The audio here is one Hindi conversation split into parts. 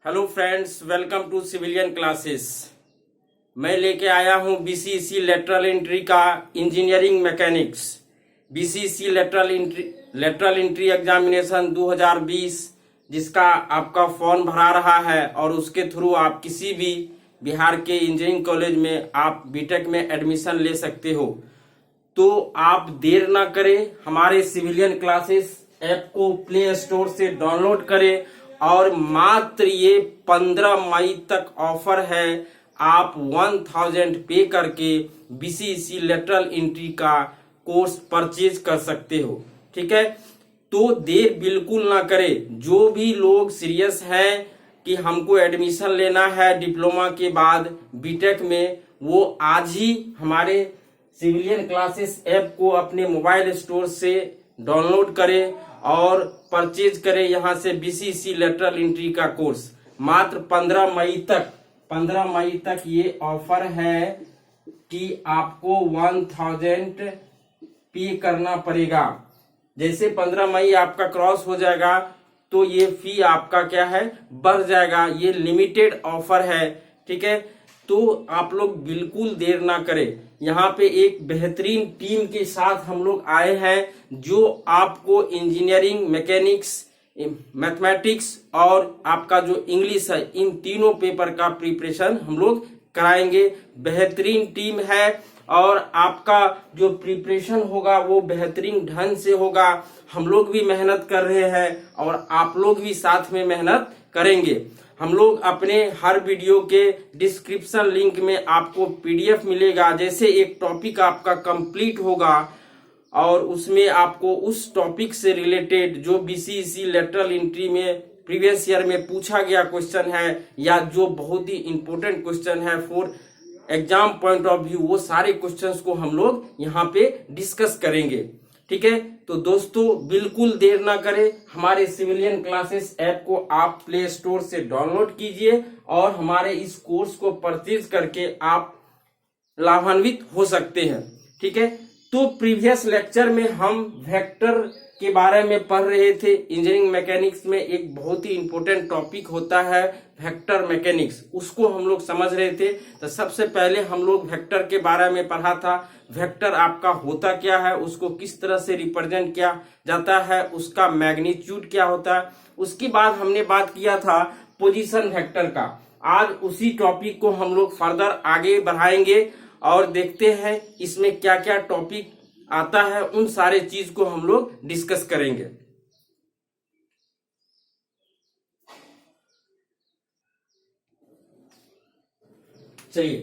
Hello friends, welcome to civilian classes. मैं लेके आया हूं बीसीसी लेटरल एंट्री का engineering mechanics. BCC lateral entry examination 2020 जिसका आपका फॉर्म भरा रहा है और उसके थ्रू आप किसी भी बिहार के इंजीनियरिंग कॉलेज में आप बीटेक में एडमिशन ले सकते हो। तो आप देर ना करें, हमारे सिविलियन क्लासेस ऐप को प्ले स्टोर से डाउनलोड करें और मात्र ये 15 मई तक ऑफर है। आप 1000 पे करके बीसीसी लेटरल एंट्री का कोर्स परचेज कर सकते हो। ठीक है, तो देर बिल्कुल ना करें। जो भी लोग सीरियस हैं कि हमको एडमिशन लेना है डिप्लोमा के बाद बीटेक में, वो आज ही हमारे सिविलियन क्लासेस ऐप को अपने मोबाइल स्टोर से डाउनलोड करें और परचेज करें यहाँ से बीसीसी लेटरल एंट्री का कोर्स। मात्र 15 मई तक ये ऑफर है कि आपको 1000 पे करना पड़ेगा। जैसे 15 मई आपका क्रॉस हो जाएगा तो ये फी आपका क्या है, बढ़ जाएगा। ये लिमिटेड ऑफर है। ठीक है, तो आप लोग बिल्कुल देर ना करें। यहाँ पे एक बेहतरीन टीम के साथ हम लोग आए हैं जो आपको इंजीनियरिंग, मैकेनिक्स, मैथमेटिक्स और आपका जो इंग्लिश है, इन तीनों पेपर का प्रिपरेशन हम लोग कराएंगे। बेहतरीन टीम है और आपका जो प्रिपरेशन होगा वो बेहतरीन ढंग से होगा। हम लोग भी मेहनत कर रहे हैं और आप लोग भी साथ में मेहनत करेंगे। हम लोग अपने हर वीडियो के डिस्क्रिप्शन लिंक में आपको पीडीएफ मिलेगा। जैसे एक टॉपिक आपका कंप्लीट होगा और उसमें आपको उस टॉपिक से रिलेटेड जो बीसीसी लेटरल एंट्री में प्रीवियस ईयर में पूछा गया क्वेश्चन है या जो बहुत ही इंपॉर्टेंट क्वेश्चन है for exam point of view, वो सारे क्वेश्चंस को हम लोग यहाँ पे डिस्कस करेंगे। ठीक है, तो दोस्तों बिल्कुल देर ना करें, हमारे सिविलियन क्लासेस ऐप को आप प्ले स्टोर से डाउनलोड कीजिए और हमारे इस कोर्स को परचेज करके आप लाभान्वित हो सकते हैं। ठीक है, तो प्रीवियस लेक्चर में हम वेक्टर के बारे में पढ़ रहे थे। इंजीनियरिंग मैकेनिक्स में एक बहुत ही इंपॉर्टेंट टॉपिक होता है वेक्टर मैकेनिक्स, उसको हम लोग समझ रहे थे। तो सबसे पहले हम लोग वेक्टर के बारे में पढ़ा था। वेक्टर आपका होता क्या है, उसको किस तरह से रिप्रेजेंट किया जाता है, उसका मैग्नीट्यूड क्या होता है। उसके बाद हमने बात किया था पोजीशन वेक्टर का। आज उसी टॉपिक को हम लोग फर्दर आगे बढ़ाएंगे और देखते हैं इसमें क्या क्या टॉपिक आता है, उन सारे चीज को हम लोग डिस्कस करेंगे। चलिए,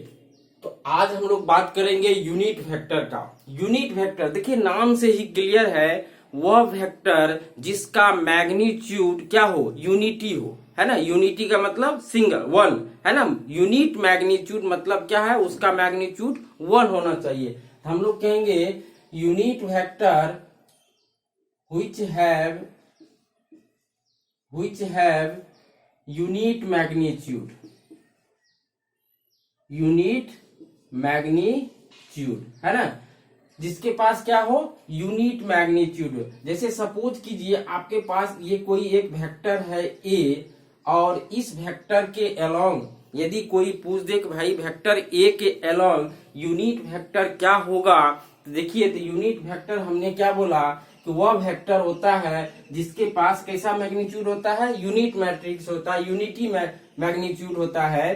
तो आज हम लोग बात करेंगे यूनिट वेक्टर का। यूनिट वेक्टर देखिए, नाम से ही क्लियर है, वह वेक्टर जिसका मैग्नीट्यूड क्या हो, यूनिटी हो, है ना। यूनिटी का मतलब सिंगल, वन, है ना। यूनिट मैग्नीट्यूड मतलब क्या है, उसका मैग्नीट्यूड 1 होना चाहिए। हम लोग कहेंगे unit vector which have unit magnitude, है ना, जिसके पास क्या हो, यूनिट मैग्नीट्यूड। जैसे सपोज कीजिए आपके पास ये कोई एक वेक्टर है ए और इस वेक्टर के अलोंग यदि कोई पूछ दे कि भाई वेक्टर ए के अलोंग यूनिट वेक्टर क्या होगा, तो देखिए, तो यूनिट वेक्टर हमने क्या बोला कि वह वेक्टर होता है जिसके पास कैसा मैग्नीट्यूड होता है, यूनिट मैट्रिक्स होता है, यूनिटी मैग्नीट्यूड होता है।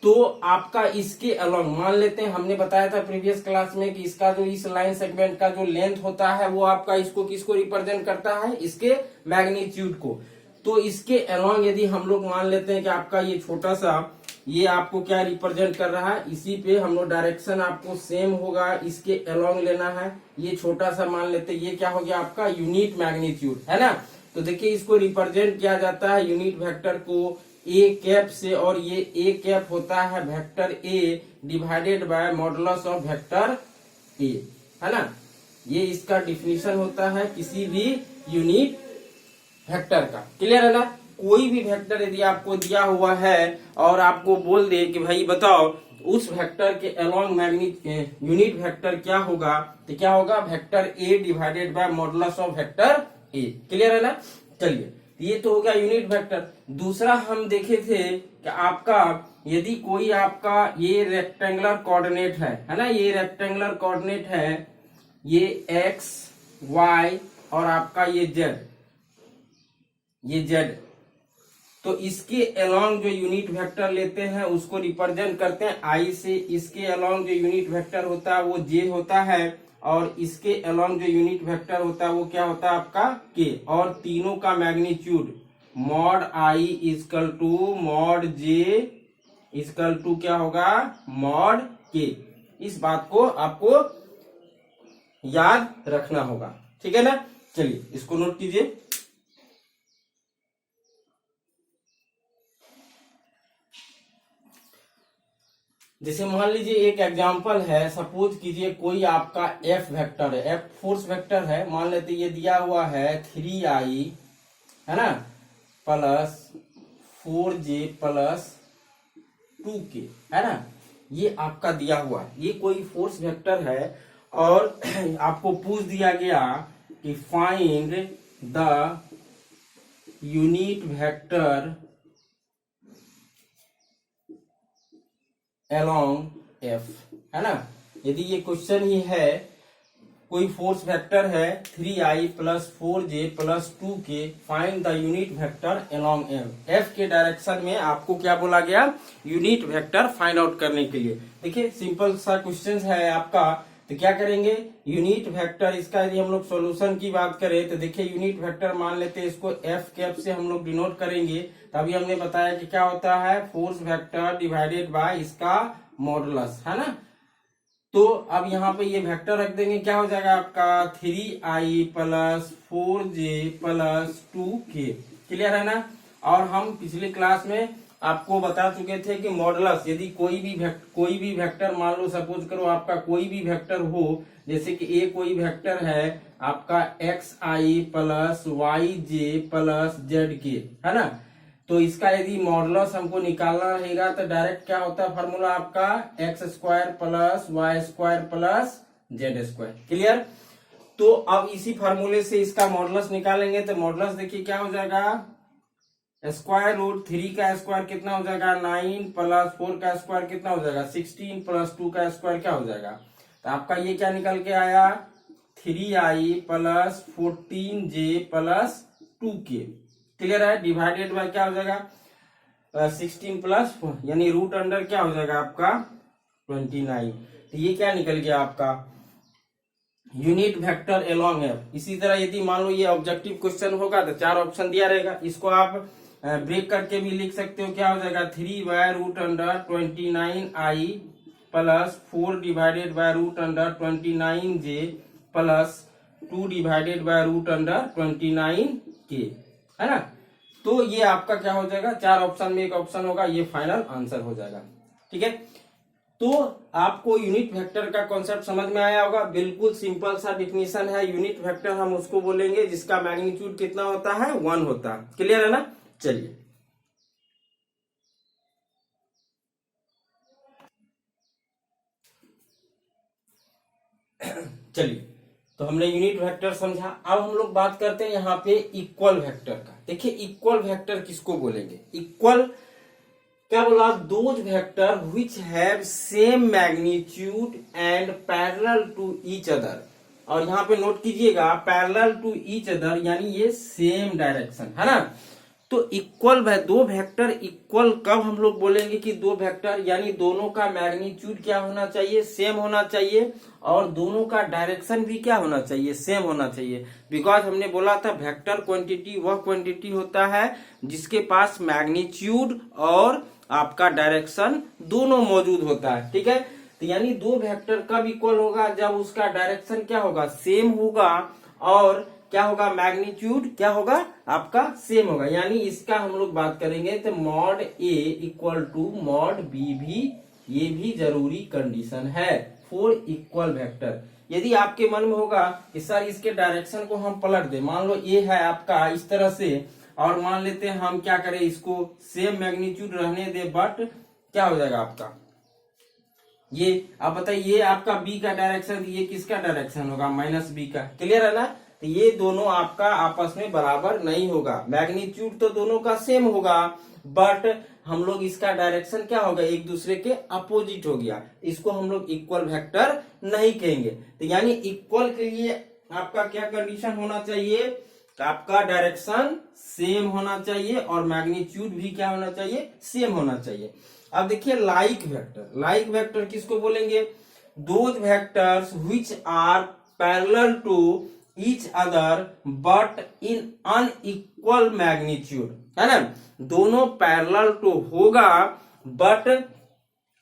तो आपका इसके अलोंग मान लेते हैं, हमने बताया था प्रीवियस क्लास में कि इसका जो इस लाइन सेगमेंट का जो लेंथ होता है वो आपका इसको किसको रिप्रेजेंट करता है, इसके मैग्नीट्यूड को। तो इसके अलोंग यदि हम लोग मान लेते हैं कि आपका ये छोटा सा, ये आपको क्या रिप्रेजेंट कर रहा है, इसी पे हम लोग डायरेक्शन आपको सेम होगा, इसके अलोंग लेना है। ये छोटा सा मान लेते हैं, ये क्या हो गया आपका यूनिट मैग्नीट्यूड, है ना। तो देखिए, इसको रिप्रेजेंट किया जाता है यूनिट वेक्टर को ए कैप से, और ये ए कैप होता है vector A divided by modulus of vector A, है ना। ये इसका डिफिनीशन होता है किसी भी यूनिट वेक्टर का। क्लियर है ना। कोई भी वेक्टर यदि आपको दिया हुआ है और आपको बोल दे कि भाई बताओ उस वेक्टर के अलोंग यूनिट वेक्टर क्या होगा, तो क्या होगा, vector A divided by modulus of vector A. Clear है ना। चलिए, ये तो हो गया यूनिट वेक्टर। दूसरा हम देखे थे कि आपका यदि कोई आपका ये रेक्टेंगुलर कोऑर्डिनेट है ना, ये रेक्टेंगुलर कोऑर्डिनेट है, ये एक्स वाई और आपका ये जेड, तो इसके अलोंग जो यूनिट वेक्टर लेते हैं उसको रिप्रेजेंट करते हैं आई से। इसके अलोंग जो यूनिट वेक्टर होता है वो जे होता है, और इसके अलोंग जो यूनिट वेक्टर होता है वो क्या होता है आपका के। और तीनों का magnitude mod I equal to mod J equal to क्या होगा, मॉड के। इस बात को आपको याद रखना होगा, ठीक है ना। चलिए इसको नोट कीजिए। जैसे मान लीजिए एक एग्जांपल है, सपोज कीजिए कोई आपका एफ वेक्टर है, एफ फोर्स वेक्टर है, मान लेते ये दिया हुआ है 3i है ना प्लस 4j प्लस 2k है ना, ये आपका दिया हुआ है, ये कोई फोर्स वेक्टर है। और आपको पूछ दिया गया कि find the unit vector along F है ना। यदि ये क्वेश्चन ही है, कोई फोर्स वेक्टर है 3i plus 4j plus 2k, find the unit vector along F. F के डायरेक्शन में आपको क्या बोला गया, यूनिट वेक्टर फाइंड आउट करने के लिए। देखिए सिंपल सा क्वेश्चन है आपका, तो क्या करेंगे, यूनिट वेक्टर इसका यदि हम लोग सॉल्यूशन की बात करें तो देखिए यूनिट वेक्टर मान लेते हैं इसको एफ कैप से हम लोग डिनोट करेंगे। तभी हमने बताया कि क्या होता है, फोर्स वेक्टर डिवाइडेड बाय इसका मॉडुलस है ना। तो अब यहाँ पे ये वेक्टर रख देंगे, क्या हो जाएगा आपका 3i plus 4j plus 2k, clear है ना। और हम पिछले क्लास में आपको बता चुके थे कि मॉडुलस, यदि कोई भी वेक्टर मान लो, सपोज करो आपका कोई भी वेक्टर हो, जैसे कि ए कोई वेक्टर है आपका xi plus yj plus zk है ना, तो इसका यदि मॉडुलस हमको निकालना रहेगा तो डायरेक्ट क्या होता है फार्मूला आपका x square plus Y square plus Z square, clear. तो अब इसी फार्मूले से इसका मॉडुलस निकालेंगे, तो मॉडुलस देखिए क्या हो जाएगा, स्क्वायर रूट 3 का स्क्वायर कितना हो जाएगा 9 प्लस 4 का स्क्वायर कितना हो जाएगा 16 प्लस 2 का स्क्वायर क्या हो जाएगा। तो आपका ये क्या निकल के आया 3i plus 14j plus 2k, clear है। डिवाइडेड बाय क्या हो जाएगा 16 प्लस 4, यानी रूट अंडर क्या हो जाएगा आपका 29। तो ये क्या निकल गया आपका यूनिट वेक्टर अलोंग एफ। इसी तरह यदि मान लो ये ऑब्जेक्टिव क्वेश्चन होगा तो 4 ऑप्शन दिया रहेगा, इसको आप ब्रेक करके भी लिख सकते हो, क्या हो जाएगा 3 root under 29i plus 4 divided by root under 29j plus 2 divided by root under 29k है ना। तो ये आपका क्या हो जाएगा, 4 ऑप्शन में एक ऑप्शन होगा, ये फाइनल आंसर हो जाएगा, ठीक है। तो आपको यूनिट वेक्टर का कॉन्सेप्ट समझ में आया होगा। बिल्कुल सिंपल सा डिफिनीशन है, यूनिट वेक्टर हम उसको बोलेंगे जिसका मैग्नीट्यूड कितना होता है 1 होता है, क्लियर है ना। चलिए तो हमने यूनिट वेक्टर समझा। अब हम लोग बात करते हैं यहाँ पे इक्वल वेक्टर का। देखिए इक्वल वेक्टर किसको बोलेंगे, इक्वल क्या बोला, those vector which have same magnitude and parallel to each other. और यहाँ पे नोट कीजिएगा पैरेलल टू ईच अदर यानी ये सेम डायरेक्शन है ना। तो इक्वल दो वेक्टर इक्वल कब हम लोग बोलेंगे कि दो वेक्टर यानी दोनों का मैग्नीट्यूड क्या होना चाहिए, सेम होना चाहिए, और दोनों का डायरेक्शन भी क्या होना चाहिए, सेम होना चाहिए। बिकॉज हमने बोला था वेक्टर क्वांटिटी वह क्वांटिटी होता है जिसके पास मैग्नीट्यूड और आपका डायरेक्शन दोनों मौजूद होता है, ठीक है। तो यानी दो वेक्टर कब इक्वल होगा, जब उसका डायरेक्शन क्या होगा, सेम होगा, और क्या होगा, मैग्नीट्यूड क्या होगा आपका सेम होगा। यानी इसका हम लोग बात करेंगे तो mod A equal to mod B भी, ये भी जरूरी कंडीशन है फॉर इक्वल वेक्टर। यदि आपके मन में होगा कि सर इसके डायरेक्शन को हम पलट दे, मान लो ए है आपका इस तरह से, और मान लेते हैं हम क्या करें इसको सेम मैग्नीट्यूड रहने दे, बट क्या हो जाएगा आपका ये, आप बताइए ये आपका बी का डायरेक्शन, ये किसका डायरेक्शन होगा, माइनस बी का, क्लियर है ना। तो ये दोनों आपका आपस में बराबर नहीं होगा। मैग्नीट्यूड तो दोनों का सेम होगा, बट हम लोग इसका डायरेक्शन क्या होगा, एक दूसरे के अपोजिट हो गया। इसको हम लोग इक्वल वेक्टर नहीं कहेंगे। तो यानी इक्वल के लिए आपका क्या कंडीशन होना चाहिए, आपका डायरेक्शन सेम होना चाहिए और मैग्नीट्यूड भी क्या होना चाहिए, सेम होना चाहिए। अब देखिए लाइक वेक्टर, लाइक वेक्टर किसको बोलेंगे, those vectors which are parallel to each other but in unequal magnitude, है ना। दोनों पैरेलल टू होगा बट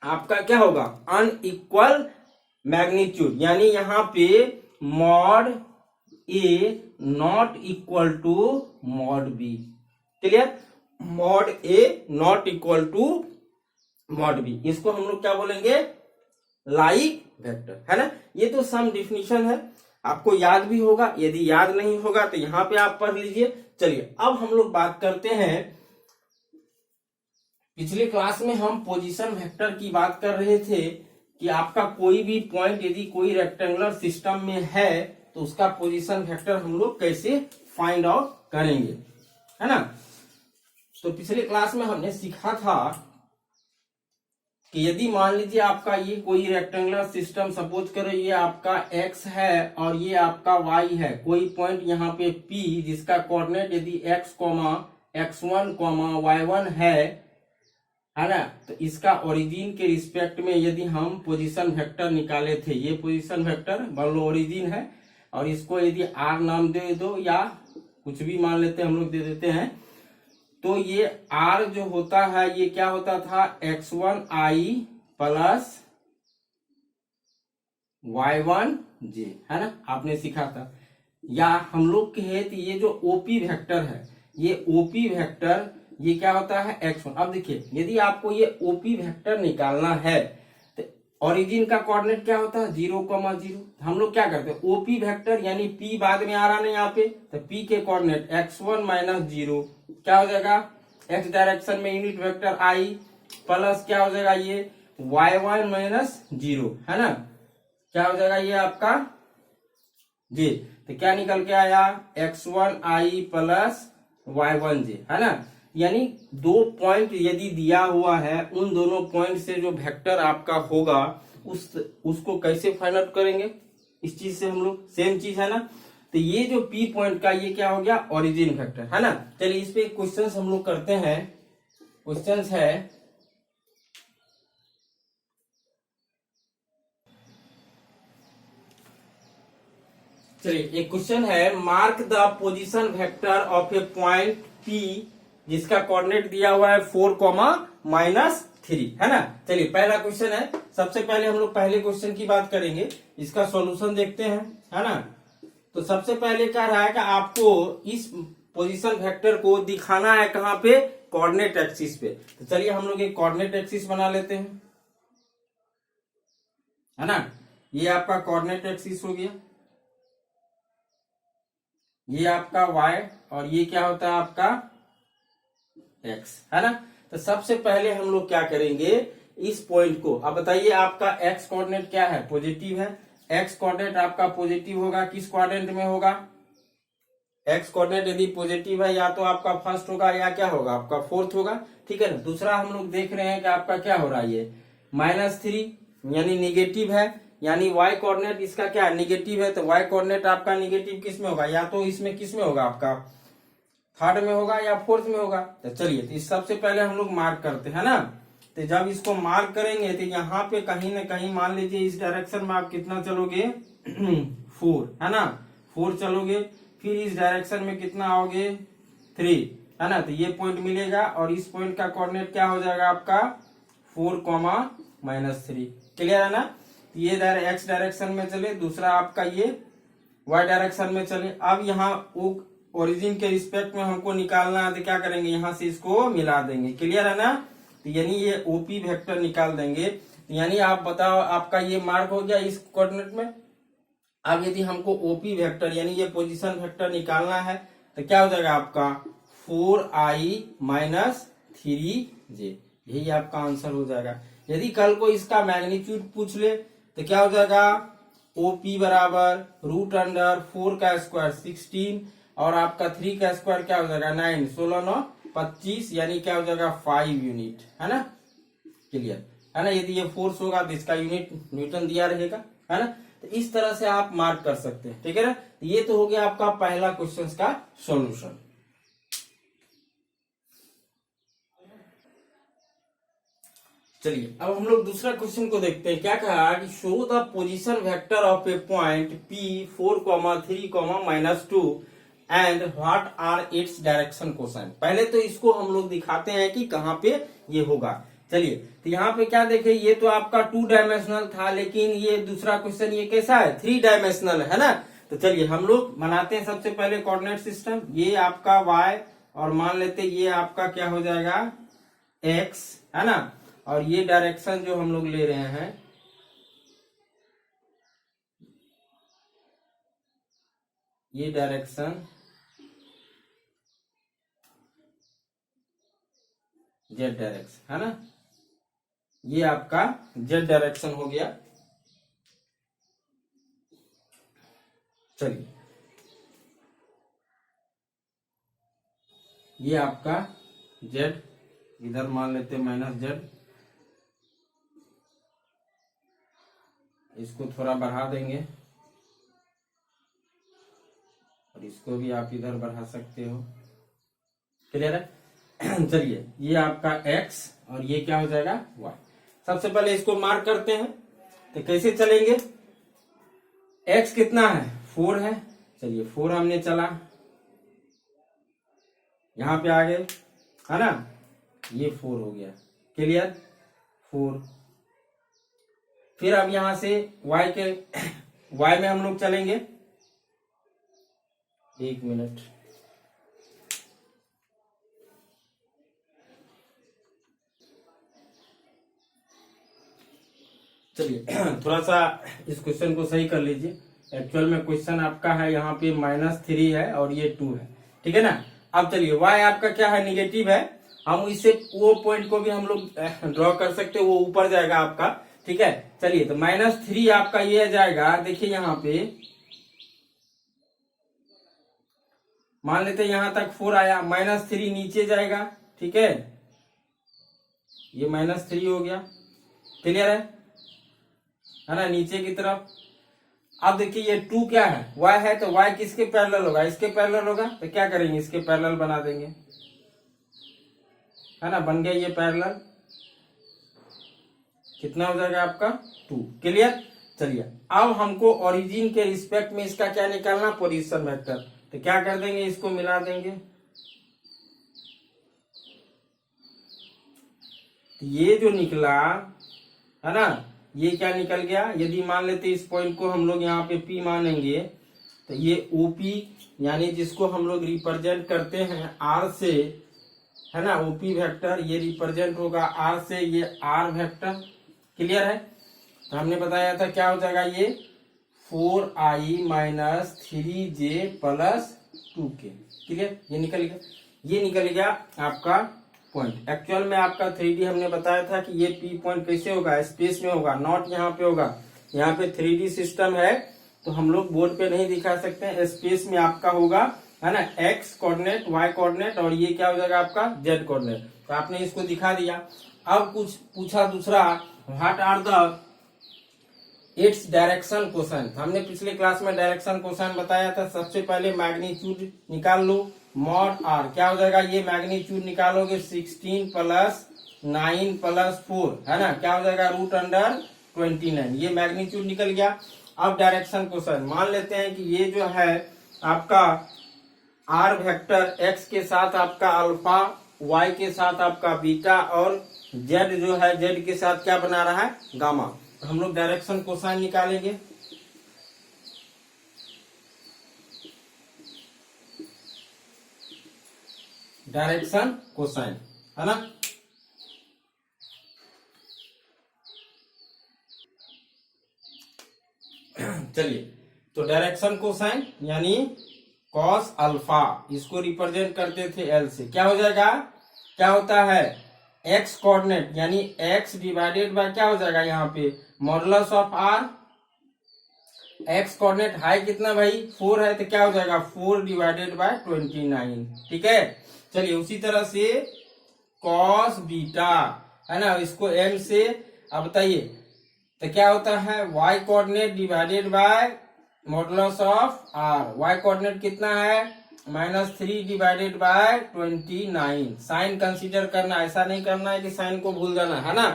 आपका क्या होगा, अनइक्वल मैग्नीट्यूड, यानी यहाँ पे mod A not equal to mod B. Clear, mod A not equal to mod B, इसको हम लोग क्या बोलेंगे, लाइक वेक्टर, है ना। ये तो सम डिफिनीशन है, आपको याद भी होगा, यदि याद नहीं होगा तो यहाँ पे आप पढ़ लीजिए। चलिए अब हम लोग बात करते हैं, पिछले क्लास में हम पोजीशन वेक्टर की बात कर रहे थे कि आपका कोई भी पॉइंट यदि कोई रेक्टेंगुलर सिस्टम में है तो उसका पोजीशन वेक्टर हम लोग कैसे फाइंड आउट करेंगे, है ना। तो पिछले क्लास में हमने सीखा था कि यदि मान लीजिए आपका ये कोई रेक्टेंगुलर सिस्टम, सपोज करो ये आपका x है और ये आपका y है, कोई पॉइंट यहाँ पे P जिसका कोऑर्डिनेट यदि x1, y1 है ना, तो इसका ओरिजिन के रिस्पेक्ट में यदि हम पोजीशन वेक्टर निकाले थे, ये पोजीशन वेक्टर मान लो ओरिजिन है और इसको यदि r नाम दे दो या कुछ भी मान लेते हैं, हम लोग दे देते हैं, तो ये r जो होता है ये क्या होता था, x1i प्लस y1j, है ना, आपने सीखा था। या हम लोग कहे तो ये जो OP वेक्टर है, ये OP वेक्टर ये क्या होता है, x1। अब देखिए यदि आपको ये OP वेक्टर निकालना है तो ओरिजिन का कोऑर्डिनेट क्या होता है, 0,0। हम लोग क्या करते हैं, OP वेक्टर यानी P बाद में आ रहा ना यहाँ पे, तो P के कोऑर्डिनेट x1 माइनस 0 क्या हो जाएगा, x डायरेक्शन में यूनिट वेक्टर i प्लस क्या हो जाएगा ये y1 माइनस 0, है ना, क्या हो जाएगा ये आपका j। तो क्या निकल के आया, x1i प्लस y1j, है ना। यानी दो पॉइंट यदि दिया हुआ है, उन दोनों पॉइंट से जो वेक्टर आपका होगा उसको कैसे फाइंड आउट करेंगे, इस चीज से हम लोग, सेम चीज है ना। तो ये जो P पॉइंट का ये क्या हो गया, ओरिजिन वेक्टर, है ना। चलिए इस पे क्वेश्चंस हम लोग करते हैं। क्वेश्चंस है, चलिए एक क्वेश्चन है, mark the position vector of a point P जिसका कोऑर्डिनेट दिया हुआ है 4,-3, है ना। चलिए पहला क्वेश्चन है, सबसे पहले हम लोग पहले क्वेश्चन की बात करेंगे, इसका सॉल्यूशन देखते हैं, है ना। तो सबसे पहले क्या रहा है कि आपको इस पोजीशन वेक्टर को दिखाना है कहाँ पे, कोऑर्डिनेट एक्सिस पे। तो चलिए हम लोग एक कोऑर्डिनेट एक्सिस बना लेते हैं, है ना। ये आपका कोऑर्डिनेट एक्सिस हो गया, ये आपका y और ये क्या होता है आपका x, है ना। तो सबसे पहले हम लोग क्या करेंगे, इस पॉइंट को, अब बताइए आपका x कोऑर्डिनेट क्या है, पॉजिटिव है। x कोऑर्डिनेट आपका पॉजिटिव होगा, किस क्वाड्रेंट में होगा, x कोऑर्डिनेट यदि पॉजिटिव है या तो आपका फर्स्ट होगा या क्या होगा, आपका फोर्थ होगा, ठीक है ना। दूसरा हम लोग देख रहे हैं कि आपका क्या हो रहा है, ये -3 यानी निगेटिव है, यानी y कोऑर्डिनेट इसका क्या है, निगेटिव है। तो y कोऑर्डिनेट आपका निगेटिव किस में होगा, या तो इसमें किस में होगा, आपका थर्ड में होगा या फोर्थ में होगा। तो चलिए तो इस सबसे पहले हम लोग मार्क करते हैं ना। तो जब इसको मार्क करेंगे तो यहाँ पे कहीं ना कहीं मान लीजिए इस डायरेक्शन में आप कितना चलोगे 4, है ना, 4 चलोगे, फिर इस डायरेक्शन में कितना आओगे 3, है ना। तो ये पॉइंट मिलेगा और इस पॉइंट का कोऑर्डिनेट क्या हो जाएगा आपका 4,-3, क्लियर है ना। ये x डायरेक्शन में चले, दूसरा आपका ये y डायरेक्शन में चले। अब यहाँ ओरिजिन के रिस्पेक्ट में हमको निकालना है, तो क्या करेंगे, यहाँ से इसको मिला देंगे, क्लियर है ना। तो यानी ये OP वेक्टर निकाल देंगे। तो यानी आप बताओ, आपका ये मार्क हो गया इस कोऑर्डिनेट में। अब यदि हमको OP वेक्टर यानी ये पोजीशन वेक्टर निकालना है तो क्या हो जाएगा आपका 4i - 3j, यही आपका आंसर हो जाएगा। यदि कल को इसका मैग्नीट्यूड पूछ ले तो क्या हो जाएगा OP बराबर रूट अंडर 4 का स्क्वायर 16 और आपका 3 का स्क्वायर क्या हो जाएगा 9, 16 9 25 यानी क्या हो जाएगा 5 यूनिट, है ना। क्लियर है ना। यदि ये फोर्स होगा तो इसका यूनिट न्यूटन दिया रहेगा, है ना। तो इस तरह से आप मार्क कर सकते हैं, ठीक है ना। ये तो हो गया आपका पहला क्वेश्चन का सॉल्यूशन। चलिए अब हम लोग दूसरा क्वेश्चन को देखते हैं। क्या कहा कि show the position vector of a point P 4,3,-2 and what are its direction cosine. पहले तो इसको हम लोग दिखाते हैं कि कहाँ पे ये होगा। चलिए तो यहाँ पे क्या देखे, ये तो आपका 2 डायमेंशनल था, लेकिन ये दूसरा क्वेश्चन ये कैसा है 3 डायमेंशनल, है ना। तो चलिए हम लोग बनाते हैं सबसे पहले कोऑर्डिनेट सिस्टम। ये आपका y और मान लेते ये आपका क्या हो जाएगा x, है ना। और ये डायरेक्शन जो हम लोग ले रहे हैं ये डायरेक्शन जेड डायरेक्शन, है ना। ये आपका जेड डायरेक्शन हो गया। चलिए ये आपका जेड, इधर मान लेते -z, इसको थोड़ा बढ़ा देंगे और इसको भी आप इधर बढ़ा सकते हो। क्लियर है। चलिए ये आपका x और ये क्या हो जाएगा y। सबसे पहले इसको मार्क करते हैं। तो कैसे चलेंगे, x कितना है 4 है। चलिए 4 हमने चला, यहां पे आ गए, है ना। ये 4 हो गया। क्लियर 4। फिर अब यहां से y में हम लोग चलेंगे। 1 मिनट। चलिए थोड़ा सा इस क्वेश्चन को सही कर लीजिए। एक्चुअल में क्वेश्चन आपका है यहाँ पे -3 है और ये 2 है, ठीक है ना। अब चलिए y आपका क्या है निगेटिव है, हम इससे वो पॉइंट को भी हम लोग ड्रॉ कर सकते हैं, वो ऊपर जाएगा आपका, ठीक है। चलिए तो -3 आपका ये जाएगा, देखिए यहाँ पे मान लेते हैं यहां तक 4 आया, -3 नीचे जाएगा, ठीक है। ये -3 हो गया। क्लियर है ना, नीचे की तरफ। अब देखिए ये 2 क्या है y है, तो y किसके पैरेलल होगा, इसके पैरेलल होगा। तो क्या करेंगे, इसके पैरेलल बना देंगे, है ना। बन गया ये पैरेलल, कितना हो जाएगा आपका 2। क्लियर। चलिए अब हमको ओरिजिन के रिस्पेक्ट में इसका क्या निकालना, पोजीशन वेक्टर। तो क्या कर देंगे, इसको मिला देंगे। तो ये जो निकला, है ना, ये क्या निकल गया। यदि मान लेते इस पॉइंट को हम लोग यहाँ पे P मानेंगे, तो ये OP यानी जिसको हम लोग रिप्रेजेंट करते हैं R से, है ना, OP वेक्टर, ये रिप्रेजेंट होगा R से, ये R वेक्टर। क्लियर है। तो हमने बताया था क्या हो जाएगा, ये 4i - 3j + 2k। क्लियर, ये निकल गया। ये निकल गया आपका पॉइंट। एक्चुअल में आपका 3D हमने बताया था कि ये P पॉइंट कैसे होगा, स्पेस में होगा, नॉट यहाँ पे होगा। यहाँ पे 3D सिस्टम है तो हम लोग बोर्ड पे नहीं दिखा सकते हैं, स्पेस में आपका होगा, है ना, x कोऑर्डिनेट, y कोऑर्डिनेट और ये क्या हो जाएगा आपका z कोऑर्डिनेट। तो आपने इसको दिखा दिया। अब कुछ पूछा दूसरा, what are the its direction cosine. हमने पिछले क्लास में डायरेक्शन कोसाइन बताया था। सबसे पहले मैग्नीट्यूड निकाल लो, मॉड r क्या हो जाएगा, ये मैग्नीट्यूड निकालोगे 16 + 9 + 4, है ना, क्या हो जाएगा √29। ये मैग्नीट्यूड निकल गया। अब डायरेक्शन कोसाइन मान लेते हैं कि ये जो है आपका r वेक्टर x के साथ आपका अल्फा, y के साथ आपका बीटा और z जो है z के साथ क्या बना रहा है गामा। तो हम लोग डायरेक्शन कोसाइन निकालेंगे। डायरेक्शन कोसाइन, है ना। चलिए तो डायरेक्शन कोसाइन यानी कॉस अल्फा, इसको रिप्रेजेंट करते थे L से। क्या हो जाएगा, क्या होता है x कोऑर्डिनेट यानी x डिवाइडेड बाय क्या हो जाएगा यहाँ पे modulus of r x coordinate है कितना भाई 4 है, तो क्या हो जाएगा 4 डिवाइडेड बाय 29, ठीक है। चलिए उसी तरह से कॉस बीटा है ना, इसको m से अब बताइए तो क्या होता है y coordinate divided by modulus of r। y coordinate कितना है -3 डिवाइडेड बाय 29। साइन कंसीडर करना, ऐसा नहीं करना है कि साइन को भूल जाना है ना,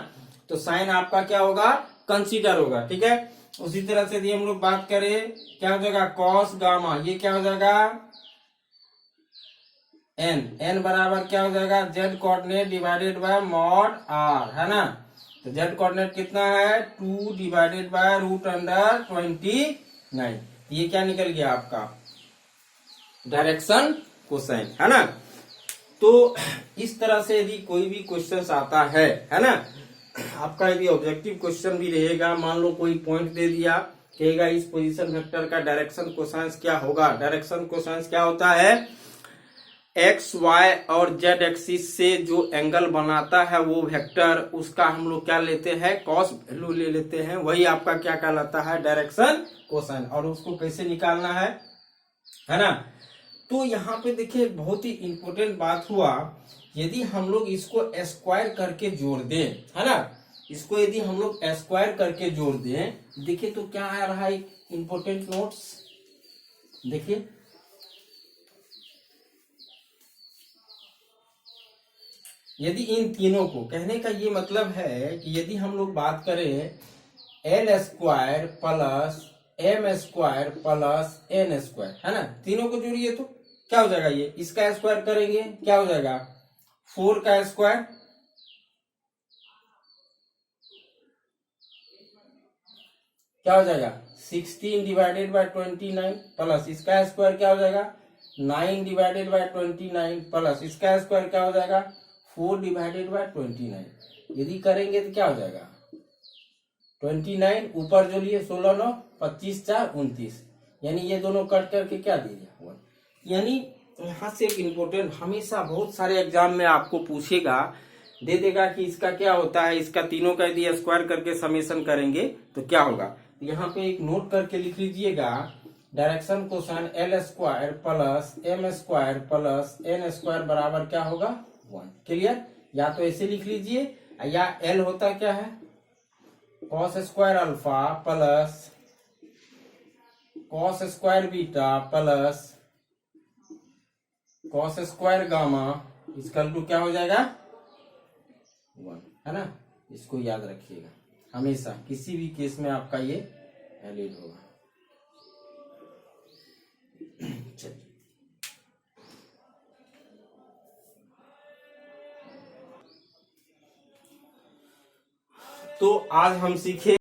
तो साइन आपका क्या होगा कंसीडर होगा, ठीक है। उसी तरह से यदि हम लोग बात करें क्या हो जाएगा कॉस गामा, ये क्या हो जाएगा n बराबर क्या हो जाएगा z coordinate divided by mod r, है ना। तो z कोऑर्डिनेट कितना है 2 डिवाइडेड बाय √29। ये क्या निकल गया आपका डायरेक्शन कोसाइन, है ना। तो इस तरह से यदि कोई भी क्वेश्चन आता है ना, आपका यदि ऑब्जेक्टिव क्वेश्चन भी रहेगा, मान लो कोई पॉइंट दे दिया, कहेगा इस पोजीशन वेक्टर का डायरेक्शन कोसाइंस क्या होगा। डायरेक्शन कोसाइंस क्या होता है एक्स वाई और जेड एक्सिस से जो एंगल बनाता है वो वेक्टर, उसका हम लोग क्या लेते हैं कॉस वैल्यू ले लेते हैं, वही आपका क्या कहलाता है डायरेक्शन कोसाइन। और उसको कैसे निकालना है ना। तो यहाँ पे देखिए बहुत ही इंपॉर्टेंट बात हुआ, यदि हम लोग इसको स्क्वायर करके जोड़ दें, है ना, इसको यदि हम लोग स्क्वायर करके जोड़ दें, देखिए तो क्या आ रहा है इंपॉर्टेंट नोट्स, देखिए यदि इन तीनों को, कहने का ये मतलब है कि यदि हम लोग बात करें L square plus M square plus N square, है ना, तीनों को जोड़िए तो क्या हो जाएगा, ये इसका स्क्वायर करेंगे क्या हो जाएगा 4 का स्क्वायर, क्या हो जाएगा 16 डिवाइडेड बाय 29 प्लस इसका स्क्वायर क्या हो जाएगा 9 डिवाइडेड बाय 29 प्लस इसका स्क्वायर क्या हो जाएगा 4 डिवाइडेड बाय 29। यदि करेंगे तो क्या हो जाएगा 29 ऊपर जो लिए 16 9 25 4 29, यानी ये दोनों कट करके क्या दे दिया 1। यानी यहाँ से एक इम्पोर्टेंट, हमेशा बहुत सारे एग्जाम में आपको पूछेगा, दे देगा कि इसका क्या होता है, इसका तीनों का यदि स्क्वायर करके समेशन करेंगे तो क्या होगा। यहाँ पे एक नोट करके लिख लीजिएगा direction cosine L square plus M square plus N square बराबर क्या होगा 1। क्लियर, या तो ऐसे लिख लीजिए, या एल होता क्या है cos square alpha plus cos square beta plus cos square gamma equal to क्या हो जाएगा 1, है ना। इसको याद रखिएगा हमेशा, किसी भी केस में आपका ये वैलिड होगा। चलिए तो आज हम सीखे